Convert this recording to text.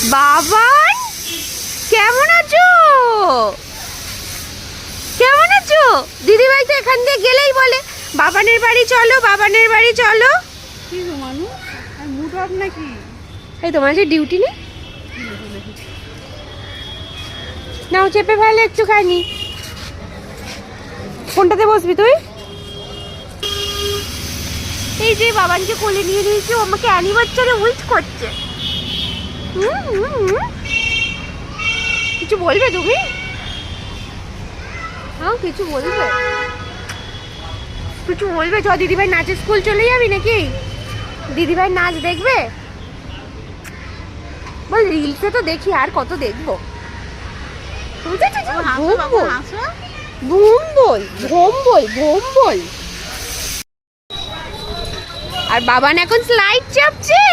বাবান, কেমন আছো? কেমন আছো? দিদিভাই তো এখান দিয়ে গেলেই বলে বাবানের বাড়ি চলো, বাবানের বাড়ি চলো। কি গো মানুষ, মুড অফ নাকি? এই তোমার যে ডিউটি নেই, নাও চেপে ফেলে একটুখানি। কোনটাতে বসবি তুই? এই যে বাবানকে কোলে নিয়ে নিয়েছি, ও আমাকে অ্যানিভার্সারি উইশ করছে। কিছু বলবে তুমি? হ্যাঁ কিছু বলবে? কিছু বলবে? চ দিদিভাই নাচের স্কুল চলে যাবি নাকি? দিদিভাই নাচ দেখবে? বল রিলসে তো দেখি, আর কত দেখবো। ঘুম বল, ঘুম বল, ঘুম বল। আর বাবান এখন স্লাইড চাপছে।